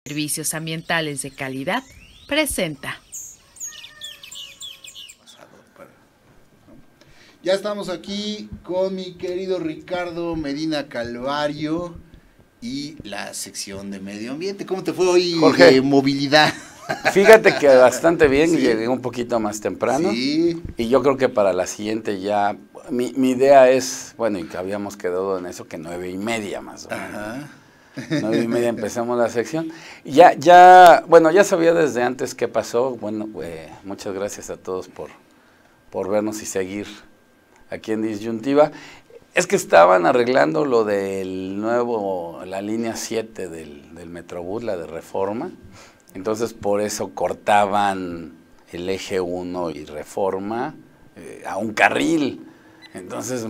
Servicios Ambientales de Calidad presenta. Ya estamos aquí con mi querido Ricardo Medina Calvario y la sección de medio ambiente. ¿Cómo te fue hoy, Jorge? De movilidad? Fíjate que bastante bien, Sí. Llegué un poquito más temprano. Sí. Y yo creo que para la siguiente ya, mi idea es, bueno, y que habíamos quedado en eso, que 9:30 más o menos. Ajá. 9:30 empezamos la sección. Bueno, ya sabía desde antes qué pasó. Bueno, muchas gracias a todos por vernos y seguir aquí en Disyuntiva. Es que estaban arreglando lo del la línea 7 del Metrobús, la de Reforma. Entonces por eso cortaban el eje 1 y Reforma a un carril. Entonces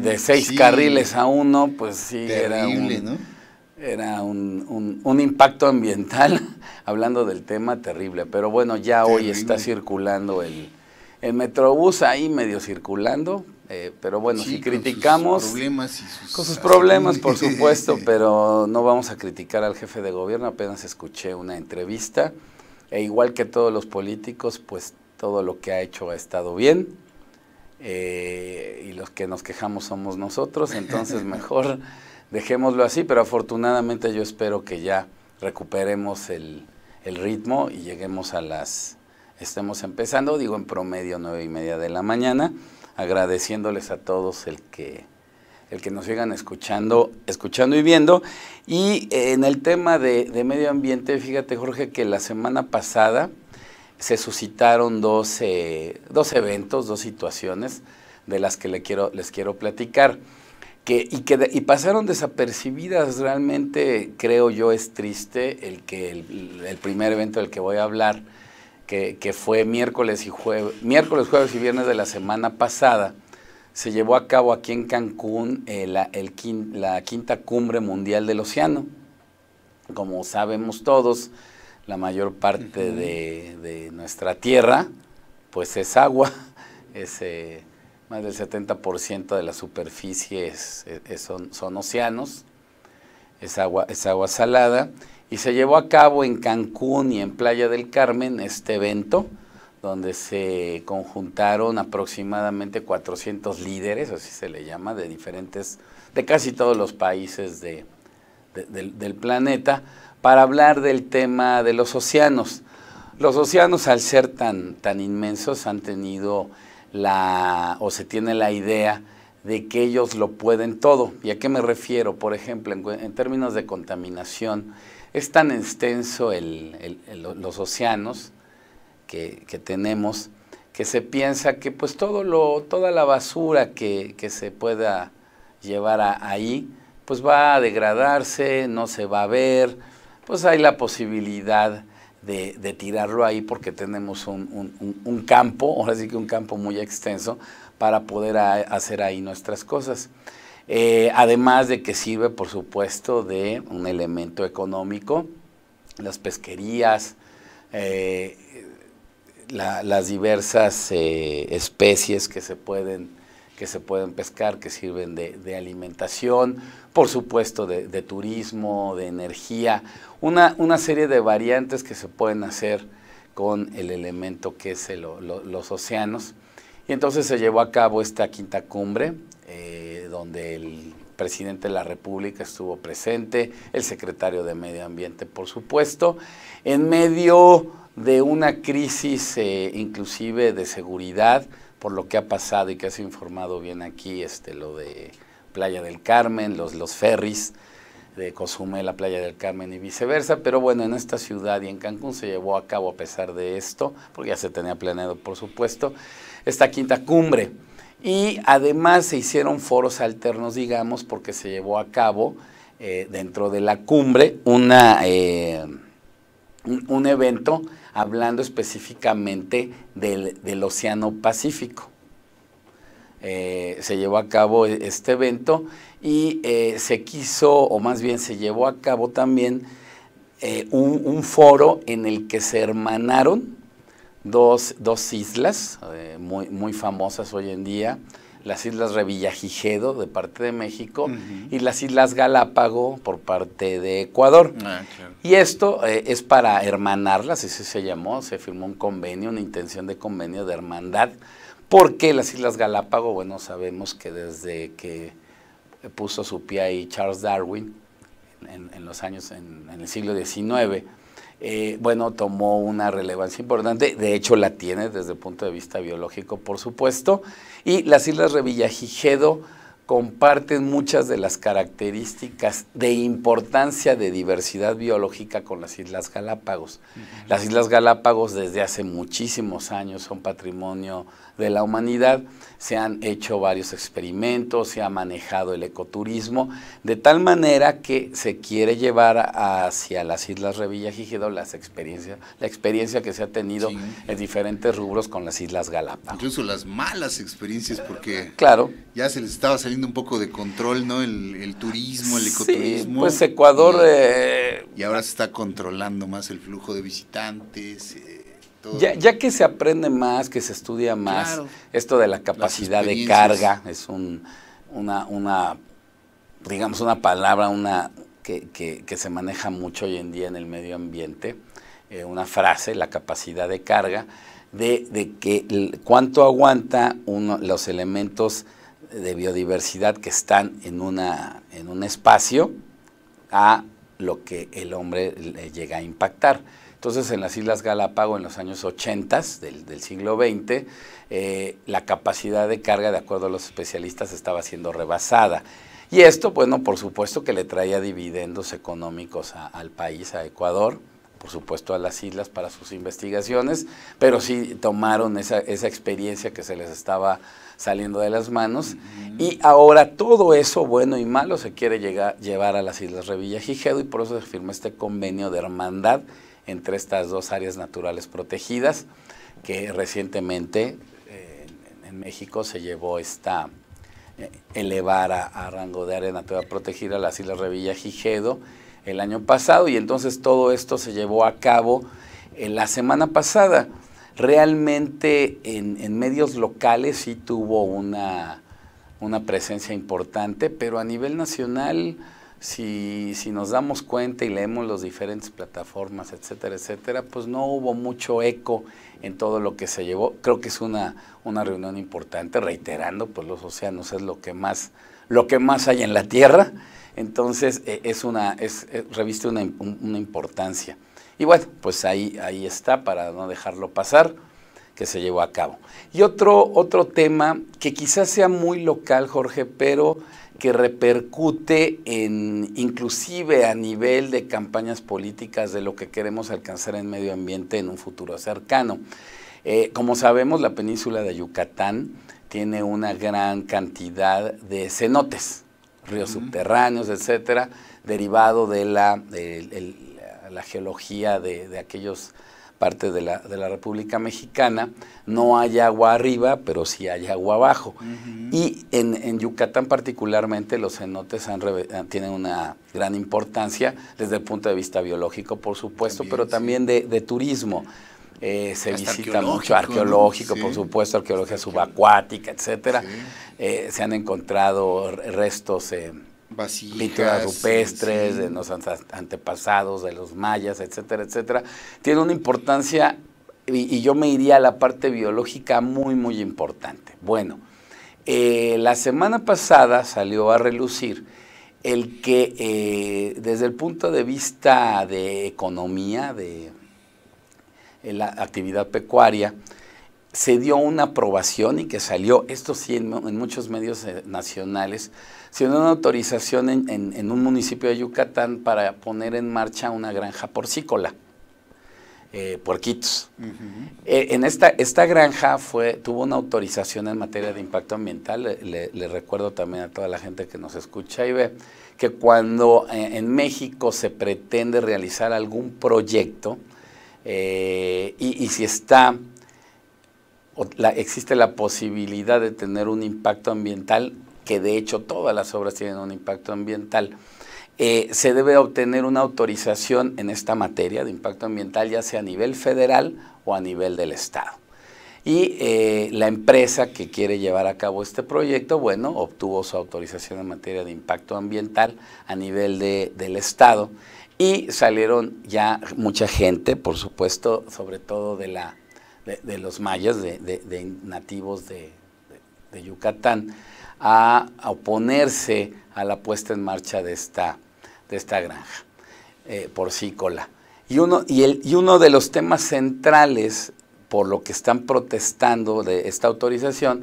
de 6 Sí. carriles a uno, pues sí, Terrible, ¿no? era un impacto ambiental, hablando del tema, terrible. Pero bueno, ya Terrible. hoy está circulando el Metrobús ahí medio circulando, pero bueno, Sí, si criticamos, con sus problemas con sus problemas, por Sí. supuesto, pero no vamos a criticar al jefe de gobierno. Apenas escuché una entrevista, e igual que todos los políticos, pues todo lo que ha hecho ha estado bien, y los que nos quejamos somos nosotros, entonces mejor dejémoslo así, pero afortunadamente yo espero que ya recuperemos el ritmo y lleguemos estemos empezando, digo en promedio 9:30 de la mañana, agradeciéndoles a todos el que nos sigan escuchando y viendo. Y en el tema de medio ambiente, fíjate, Jorge, que la semana pasada se suscitaron dos eventos, dos situaciones de las que les quiero platicar, y pasaron desapercibidas. Realmente creo yo es triste el primer evento del que voy a hablar, que fue miércoles, jueves y viernes de la semana pasada. Se llevó a cabo aquí en Cancún la quinta cumbre mundial del océano. Como sabemos todos, la mayor parte de nuestra tierra pues es agua, más del 70% de la superficie son océanos, es agua salada. Y se llevó a cabo en Cancún y en Playa del Carmen este evento, donde se conjuntaron aproximadamente 400 líderes, así se le llama, de casi todos los países del planeta, para hablar del tema de los océanos. Los océanos, al ser tan inmensos, han tenido se tiene la idea de que ellos lo pueden todo. ¿Y a qué me refiero? Por ejemplo, en términos de contaminación, es tan extenso los océanos que tenemos, que se piensa que pues toda la basura que se pueda llevar ahí, pues va a degradarse, no se va a ver, pues hay la posibilidad de tirarlo ahí, porque tenemos un campo, ahora sí que un campo muy extenso, para poder hacer ahí nuestras cosas. Además de que sirve, por supuesto, de un elemento económico, las pesquerías, las diversas especies que se pueden pescar, que sirven de alimentación, por supuesto de turismo, de energía, una serie de variantes que se pueden hacer con el elemento que es los océanos. Y entonces se llevó a cabo esta quinta cumbre, donde el presidente de la República estuvo presente, el secretario de Medio Ambiente, por supuesto, en medio de una crisis inclusive de seguridad, por lo que ha pasado y que has informado bien aquí, lo de Playa del Carmen, los ferries de Cozumel a Playa del Carmen y viceversa. Pero bueno, en esta ciudad y en Cancún se llevó a cabo, a pesar de esto, porque ya se tenía planeado, por supuesto, esta quinta cumbre. Y además se hicieron foros alternos, digamos, porque se llevó a cabo dentro de la cumbre un evento hablando específicamente del Océano Pacífico. Se llevó a cabo este evento y se llevó a cabo también un foro en el que se hermanaron dos islas muy famosas hoy en día, las Islas Revillagigedo de parte de México y las Islas Galápago por parte de Ecuador. Ah, claro. Y esto es para hermanarlas, así se llamó, se firmó un convenio, una intención de convenio de hermandad, porque las Islas Galápago, bueno, sabemos que desde que puso su pie ahí Charles Darwin, en los años, en el siglo XIX, bueno, tomó una relevancia importante, de hecho la tiene desde el punto de vista biológico, por supuesto, y las Islas Revillagigedo comparten muchas de las características de importancia de diversidad biológica con las Islas Galápagos. Las Islas Galápagos desde hace muchísimos años son patrimonio de la humanidad, se han hecho varios experimentos, se ha manejado el ecoturismo, de tal manera que se quiere llevar hacia las Islas Revillagigedo la experiencia que se ha tenido en diferentes rubros con las Islas Galápagos. Incluso las malas experiencias, porque claro, ya se les estaba saliendo un poco de control, ¿no? El turismo, el ecoturismo. Sí, pues Ecuador... y ahora se está controlando más el flujo de visitantes. Ya que se aprende más, que se estudia más, claro, esto de la capacidad de carga es digamos, una palabra que se maneja mucho hoy en día en el medio ambiente, una frase, la capacidad de carga, de que cuánto aguanta los elementos de biodiversidad que están en un espacio a lo que el hombre le llega a impactar. Entonces, en las Islas Galápagos, en los años 80 del siglo XX, la capacidad de carga, de acuerdo a los especialistas, estaba siendo rebasada. Y esto, bueno, por supuesto que le traía dividendos económicos al país, a Ecuador, por supuesto a las islas para sus investigaciones, pero sí tomaron esa experiencia que se les estaba saliendo de las manos, y ahora todo eso bueno y malo se quiere llevar a las Islas Revillagigedo, y por eso se firmó este convenio de hermandad entre estas dos áreas naturales protegidas, que recientemente en México se llevó elevar a rango de área natural protegida a las Islas Revillagigedo el año pasado, y entonces todo esto se llevó a cabo la semana pasada. Realmente en medios locales sí tuvo una presencia importante, pero a nivel nacional, si nos damos cuenta y leemos las diferentes plataformas, etcétera, pues no hubo mucho eco en todo lo que se llevó. Creo que es una reunión importante, reiterando, pues los océanos es lo que más hay en la Tierra, entonces reviste una importancia. Y bueno, pues ahí está, para no dejarlo pasar, que se llevó a cabo. Y otro tema que quizás sea muy local, Jorge, pero que repercute inclusive a nivel de campañas políticas de lo que queremos alcanzar en medio ambiente en un futuro cercano. Como sabemos, la península de Yucatán tiene una gran cantidad de cenotes, ríos subterráneos, etcétera, derivado de la geología de aquellos partes de la República Mexicana. No hay agua arriba, pero sí hay agua abajo. Y en Yucatán particularmente los cenotes tienen una gran importancia desde el punto de vista biológico, por supuesto, pero también de turismo. Se visita mucho, arqueológico, ¿no? Por supuesto, arqueología subacuática, etcétera. Se han encontrado restos, pinturas rupestres de los antepasados, de los mayas, etcétera. Tiene una importancia, y yo me iría a la parte biológica muy, muy importante. Bueno, la semana pasada salió a relucir el que desde el punto de vista de economía, de la actividad pecuaria, se dio una aprobación, y que salió, esto sí en muchos medios nacionales, se dio una autorización en un municipio de Yucatán para poner en marcha una granja porcícola, puerquitos. En esta granja tuvo una autorización en materia de impacto ambiental. Le recuerdo también a toda la gente que nos escucha y ve que cuando en México se pretende realizar algún proyecto, y si existe la posibilidad de tener un impacto ambiental, que de hecho todas las obras tienen un impacto ambiental, se debe obtener una autorización en esta materia de impacto ambiental, ya sea a nivel federal o a nivel del Estado. Y la empresa que quiere llevar a cabo este proyecto, bueno, obtuvo su autorización en materia de impacto ambiental a nivel del Estado y salieron ya mucha gente, por supuesto, sobre todo de los mayas, de nativos de Yucatán, a oponerse a la puesta en marcha de esta granja porcícola. Y uno de los temas centrales por lo que están protestando de esta autorización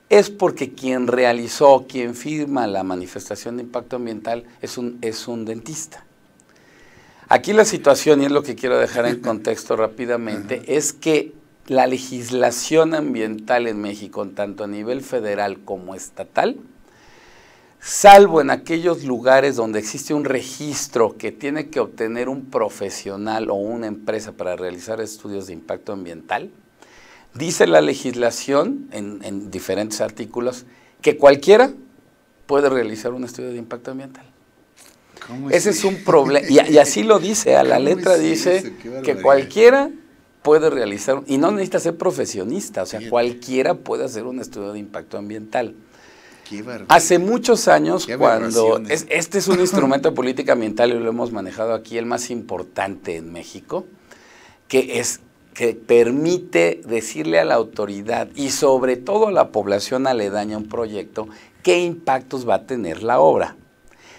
es porque quien firma la manifestación de impacto ambiental es un dentista. Aquí la situación, y es lo que quiero dejar en contexto rápidamente, es que la legislación ambiental en México, tanto a nivel federal como estatal, salvo en aquellos lugares donde existe un registro que tiene que obtener un profesional o una empresa para realizar estudios de impacto ambiental, dice la legislación en diferentes artículos que cualquiera puede realizar un estudio de impacto ambiental. Ese es un problema, y así lo dice, a la letra dice que cualquiera puede realizar, y no necesita ser profesionista, o sea, cualquiera puede hacer un estudio de impacto ambiental. Hace muchos años, cuando este es un instrumento de política ambiental y lo hemos manejado aquí, el más importante en México, que permite decirle a la autoridad y sobre todo a la población aledaña a un proyecto qué impactos va a tener la obra,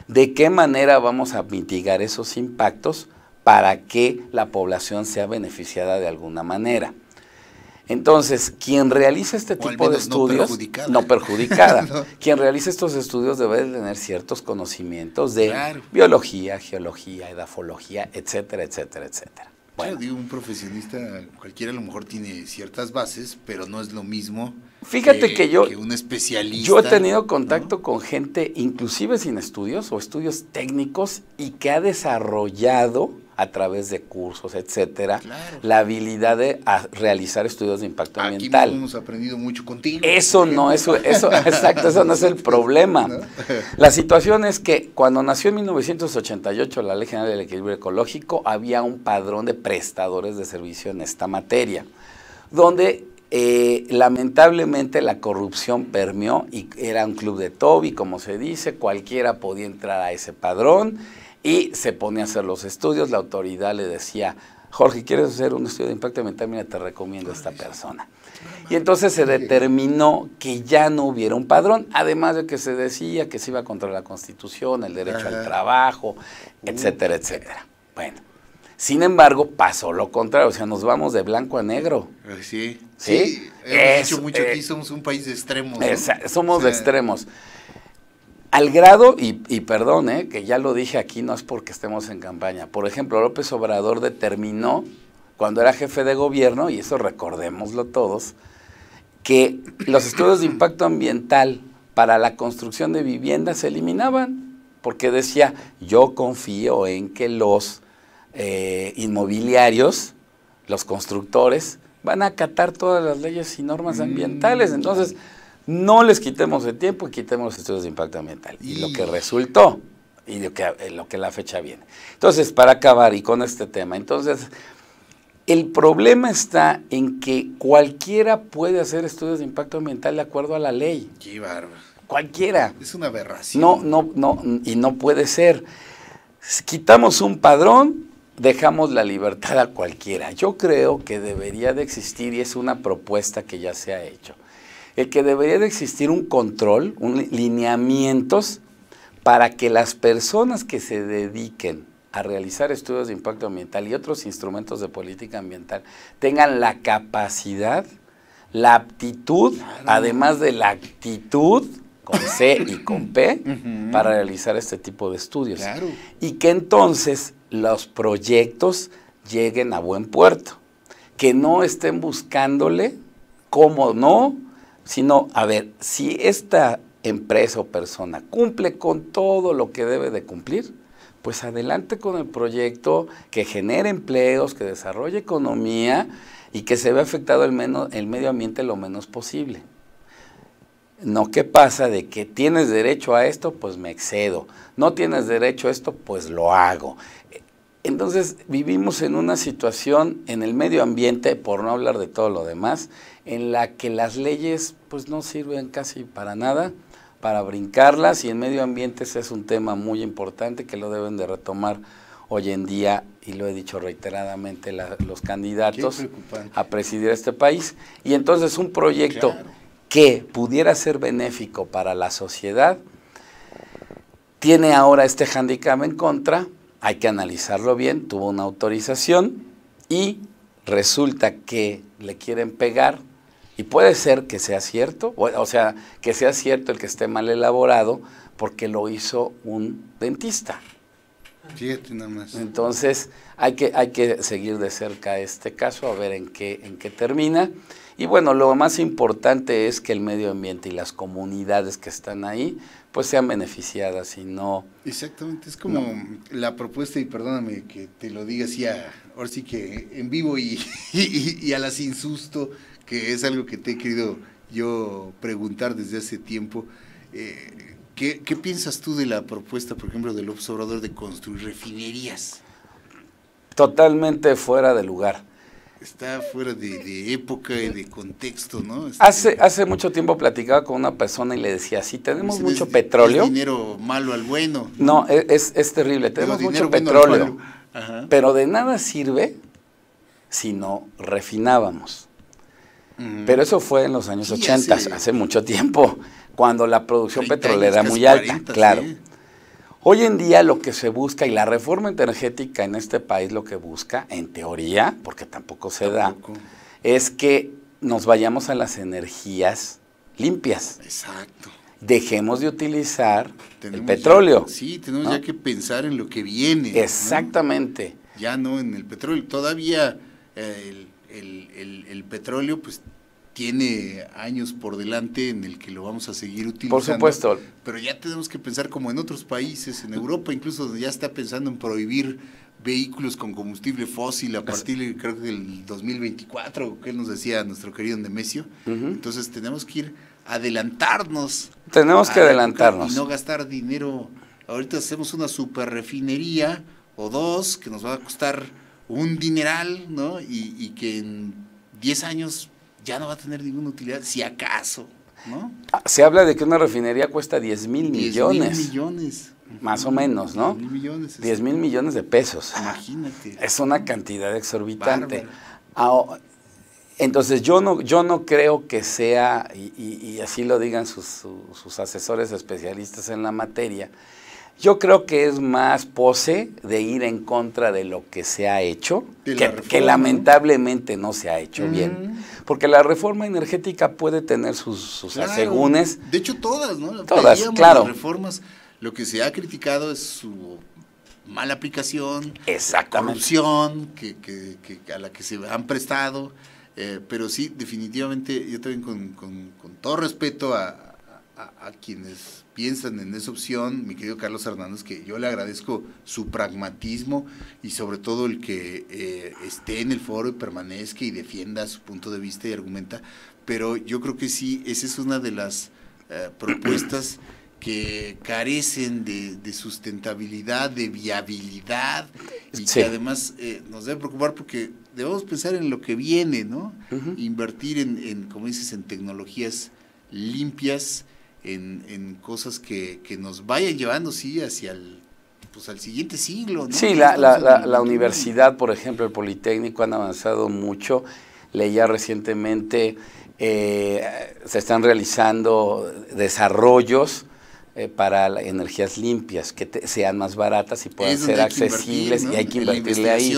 de qué manera vamos a mitigar esos impactos para que la población sea beneficiada de alguna manera. Entonces, quien realiza este tipo de estudios, no perjudicada, no. Quien realiza estos estudios debe de tener ciertos conocimientos de biología, geología, edafología, etcétera, etcétera, etcétera. Bueno, digo, un profesionista, cualquiera a lo mejor tiene ciertas bases, pero no es lo mismo. Fíjate que un especialista. Yo he tenido contacto con gente, inclusive sin estudios o estudios técnicos, y que ha desarrollado a través de cursos, etcétera, la habilidad de realizar estudios de impacto ambiental. Aquí hemos aprendido mucho contigo. Eso no es el problema. ¿No? La situación es que cuando nació en 1988 la Ley General del Equilibrio Ecológico, había un padrón de prestadores de servicio en esta materia, donde lamentablemente la corrupción permeó y era un club de Toby, como se dice, cualquiera podía entrar a ese padrón y se ponía a hacer los estudios. La autoridad le decía, Jorge, ¿quieres hacer un estudio de impacto ambiental? Mira, te recomiendo a esta persona. Y entonces se determinó que ya no hubiera un padrón, además de que se decía que se iba contra la Constitución, el derecho al trabajo, etcétera, etcétera. Bueno, sin embargo, pasó lo contrario, o sea, nos vamos de blanco a negro. Sí. Hemos dicho mucho aquí, somos un país de extremos, ¿no? Somos de extremos. Al grado, y perdón, que ya lo dije aquí, no es porque estemos en campaña. Por ejemplo, López Obrador determinó, cuando era jefe de gobierno, y eso recordémoslo todos, que los estudios de impacto ambiental para la construcción de viviendas se eliminaban, porque decía, yo confío en que los inmobiliarios, los constructores, van a acatar todas las leyes y normas ambientales. Entonces, no les quitemos el tiempo y quitemos los estudios de impacto ambiental. Y lo que resultó, y lo que la fecha viene. Entonces, para acabar y con este tema, entonces, el problema está en que cualquiera puede hacer estudios de impacto ambiental de acuerdo a la ley. ¡Qué bárbaro! Cualquiera. Es una aberración. No, y no puede ser. Quitamos un padrón, dejamos la libertad a cualquiera. Yo creo que debería de existir, y es una propuesta que ya se ha hecho, el que debería de existir un control, lineamientos para que las personas que se dediquen a realizar estudios de impacto ambiental y otros instrumentos de política ambiental tengan la capacidad, la aptitud, además de la actitud, con C y con P, para realizar este tipo de estudios. Y que entonces los proyectos lleguen a buen puerto, que no estén buscándole cómo no, sino, a ver, si esta empresa o persona cumple con todo lo que debe de cumplir, pues adelante con el proyecto, que genere empleos, que desarrolle economía y que se vea afectado el medio ambiente lo menos posible. No, ¿qué pasa? De que tienes derecho a esto, pues me excedo. No tienes derecho a esto, pues lo hago. Entonces vivimos en una situación en el medio ambiente, por no hablar de todo lo demás, en la que las leyes pues no sirven casi para nada, para brincarlas, y en medio ambiente ese es un tema muy importante que lo deben de retomar hoy en día, y lo he dicho reiteradamente, los candidatos a presidir este país. Y entonces un proyecto que pudiera ser benéfico para la sociedad tiene ahora este hándicap en contra. Hay que analizarlo bien, tuvo una autorización y resulta que le quieren pegar, y puede ser que sea cierto, o sea, que sea cierto el que esté mal elaborado, porque lo hizo un dentista. Fíjate nada más. Entonces hay que seguir de cerca este caso, a ver en qué termina. Y bueno, lo más importante es que el medio ambiente y las comunidades que están ahí pues sean beneficiadas y no... Exactamente, es como la propuesta, y perdóname que te lo diga así, ahora sí que en vivo y a la sin susto, que es algo que te he querido yo preguntar desde hace tiempo. ¿Qué piensas tú de la propuesta, por ejemplo, del López Obrador de construir refinerías? Totalmente fuera de lugar. Está fuera de época y de contexto, ¿no? Hace mucho tiempo platicaba con una persona y le decía, si tenemos mucho petróleo... ¿Es dinero malo al bueno? No, es terrible, tenemos mucho petróleo, pero de nada sirve si no refinábamos. Pero eso fue en los años 80, hace mucho tiempo, cuando la producción petrolera era muy alta, 40, claro. Sí. Hoy en día lo que se busca, y la reforma energética en este país lo que busca, en teoría, porque tampoco se da, es que nos vayamos a las energías limpias. Exacto. Dejemos de utilizar el petróleo. Tenemos ya que pensar en lo que viene. Exactamente. ¿No? Ya no en el petróleo. Todavía el petróleo pues tiene años por delante en el que lo vamos a seguir utilizando. Por supuesto. Pero ya tenemos que pensar como en otros países, en Europa incluso, donde ya está pensando en prohibir vehículos con combustible fósil a partir, creo que del 2024, que él nos decía nuestro querido Nemesio. Entonces tenemos que adelantarnos. Tenemos que adelantarnos. Y no gastar dinero. Ahorita hacemos una super refinería o dos que nos va a costar un dineral, ¿no? Y que en 10 años ya no va a tener ninguna utilidad, si acaso, ¿no? Se habla de que una refinería cuesta 10,000 millones. 10,000 millones. Más o menos, ¿no? 10,000 millones. 10,000 millones de pesos. Imagínate. Es una cantidad exorbitante. Entonces yo no creo que sea, y así lo digan sus asesores especialistas en la materia, yo creo que es más pose de ir en contra de lo que se ha hecho, que lamentablemente no se ha hecho bien. Porque la reforma energética puede tener sus asegúnes. De hecho, todas, ¿no? Todas, claro. Las reformas, lo que se ha criticado es su mala aplicación, corrupción a la que se han prestado. Pero sí, definitivamente, yo también con todo respeto a quienes piensan en esa opción, mi querido Carlos Hernández, que yo le agradezco su pragmatismo y sobre todo el que esté en el foro y permanezca y defienda su punto de vista y argumenta, pero yo creo que sí, esa es una de las propuestas que carecen de sustentabilidad, de viabilidad, y que además nos debe preocupar porque debemos pensar en lo que viene, ¿no? Invertir en, como dices, en tecnologías limpias, en cosas que nos vayan llevando, sí, hacia al siguiente siglo, ¿no? Sí, la universidad, por ejemplo, el Politécnico han avanzado mucho. Leía recientemente, se están realizando desarrollos para energías limpias, que sean más baratas y puedan ser accesibles, ¿no? Y hay que invertirle ahí.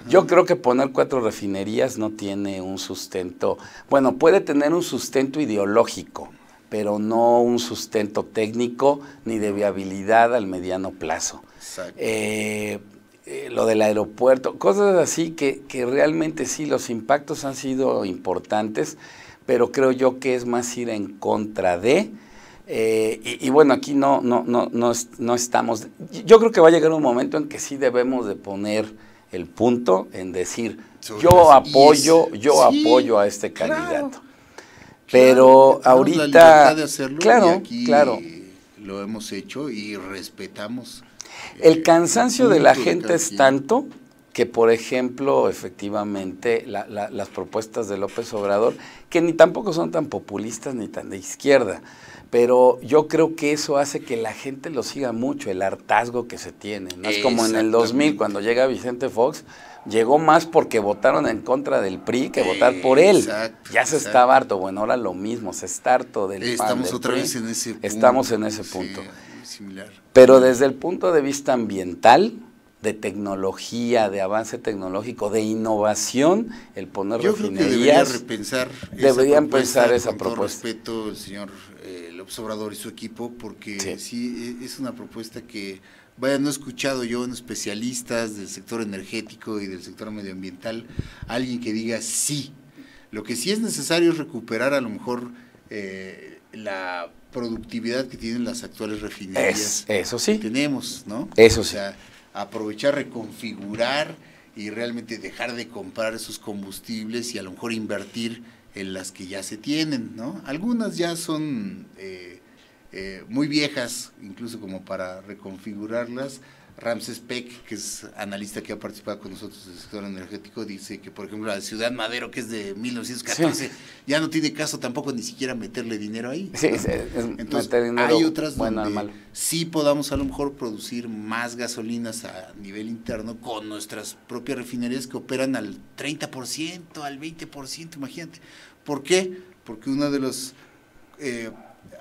Yo creo que poner 4 refinerías no tiene un sustento, bueno, puede tener un sustento ideológico, pero no un sustento técnico ni de viabilidad al mediano plazo. Lo del aeropuerto, cosas así que realmente sí, los impactos han sido importantes, pero creo yo que es más ir en contra de... y bueno, aquí no estamos... Yo creo que va a llegar un momento en que sí debemos de poner el punto en decir, yo apoyo a este candidato. Pero ahorita... La libertad de hacerlo, claro, y aquí claro. lo hemos hecho y respetamos El cansancio de la gente es quien. tanto que, por ejemplo, efectivamente, las propuestas de López Obrador, que ni tampoco son tan populistas ni tan de izquierda, pero yo creo que eso hace que la gente lo siga mucho, el hartazgo que se tiene. No es como en el 2000, cuando llega Vicente Fox, llegó más porque votaron en contra del PRI que votar por él. Ya se estaba harto. Bueno, ahora lo mismo, se está harto del PAN, Estamos del otra PRI. vez en ese punto. Estamos en ese punto. Sí, similar. Pero desde el punto de vista ambiental, de tecnología, de avance tecnológico, de innovación, el poner Yo creo que refinerías, deberían pensar esa con propuesta. todo respeto, el señor López Obrador y su equipo, porque sí es una propuesta que, vaya, no he escuchado yo en especialistas del sector energético y del sector medioambiental, alguien que diga sí. Lo que sí es necesario es recuperar a lo mejor la productividad que tienen las actuales refinerías. Eso sí. Que tenemos, ¿no? Eso o sí. sea, aprovechar, reconfigurar y realmente dejar de comprar esos combustibles y a lo mejor invertir en las que ya se tienen, ¿no? Algunas ya son muy viejas, incluso como para reconfigurarlas. Ramses Peck, que es analista que ha participado con nosotros en el sector energético, dice que, por ejemplo, la Ciudad Madero, que es de 1914, ya no tiene caso tampoco ni siquiera meterle dinero ahí, ¿no? Entonces, hay otras donde sí podamos a lo mejor producir más gasolinas a nivel interno con nuestras propias refinerías que operan al 30%, al 20%, imagínate. ¿Por qué? Porque uno de los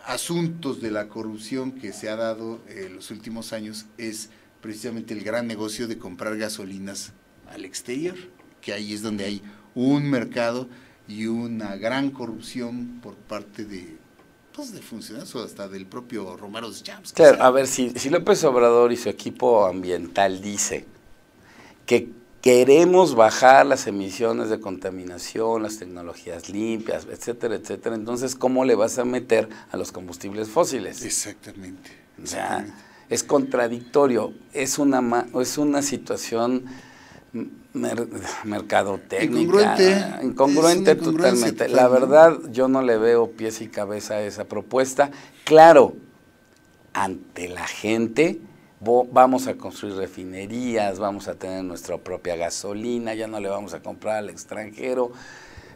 asuntos de la corrupción que se ha dado en los últimos años es precisamente el gran negocio de comprar gasolinas al exterior, que ahí es donde hay un mercado y una gran corrupción por parte de funcionarios o hasta del propio Romero Champs. Claro, a ver, si López Obrador y su equipo ambiental dice que queremos bajar las emisiones de contaminación, las tecnologías limpias, etcétera, etcétera, entonces, ¿cómo le vas a meter a los combustibles fósiles? Exactamente. O sea, es contradictorio, es una situación mercadotécnica, incongruente totalmente. La verdad, yo no le veo pies y cabeza a esa propuesta. Claro, ante la gente vamos a construir refinerías, vamos a tener nuestra propia gasolina, ya no le vamos a comprar al extranjero,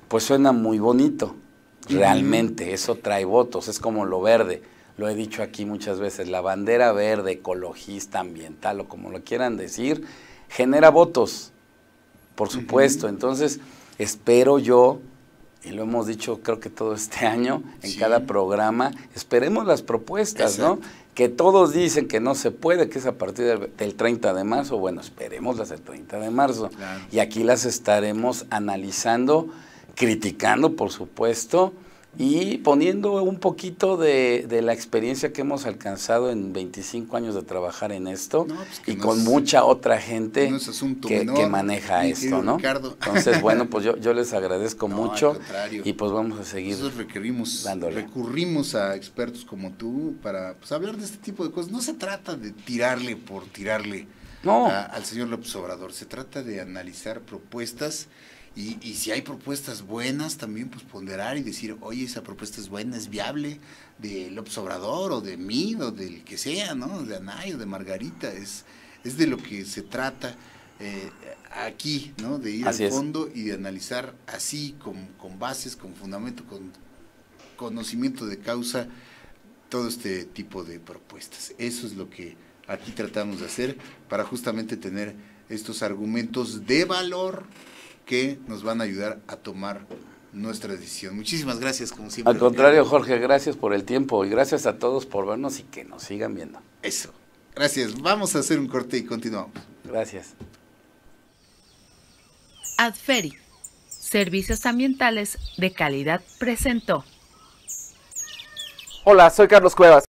pues suena muy bonito, realmente, eso trae votos, es como lo verde. Lo he dicho aquí muchas veces, la bandera verde, ecologista, ambiental o como lo quieran decir, genera votos, por supuesto. Entonces, espero yo, y lo hemos dicho creo que todo este año, en cada programa, esperemos las propuestas, ¿no? Que todos dicen que no se puede, que es a partir del 30 de marzo, bueno, esperémoslas el 30 de marzo. Claro. Y aquí las estaremos analizando, criticando, por supuesto, y poniendo un poquito de la experiencia que hemos alcanzado en 25 años de trabajar en esto, y con mucha otra gente que maneja esto, ¿no? Ricardo. Entonces, bueno, pues yo les agradezco mucho y pues vamos a seguir recurrimos a expertos como tú para hablar de este tipo de cosas. No se trata de tirarle por tirarle al señor López Obrador, se trata de analizar propuestas. Y si hay propuestas buenas, también pues ponderar y decir, oye, esa propuesta es buena, es viable, de López Obrador, o de mí, o del que sea, ¿no? De Anay, o de Margarita, es de lo que se trata aquí, ¿no? De ir al fondo y de analizar así, con bases, con fundamento, con conocimiento de causa, todo este tipo de propuestas. Eso es lo que aquí tratamos de hacer para justamente tener estos argumentos de valor que nos van a ayudar a tomar nuestra decisión. Muchísimas gracias, como siempre. Al contrario, Jorge, gracias por el tiempo y gracias a todos por vernos y que nos sigan viendo. Eso. Gracias. Vamos a hacer un corte y continuamos. Gracias. Adferi, Servicios Ambientales de Calidad presentó. Hola, soy Carlos Cuevas.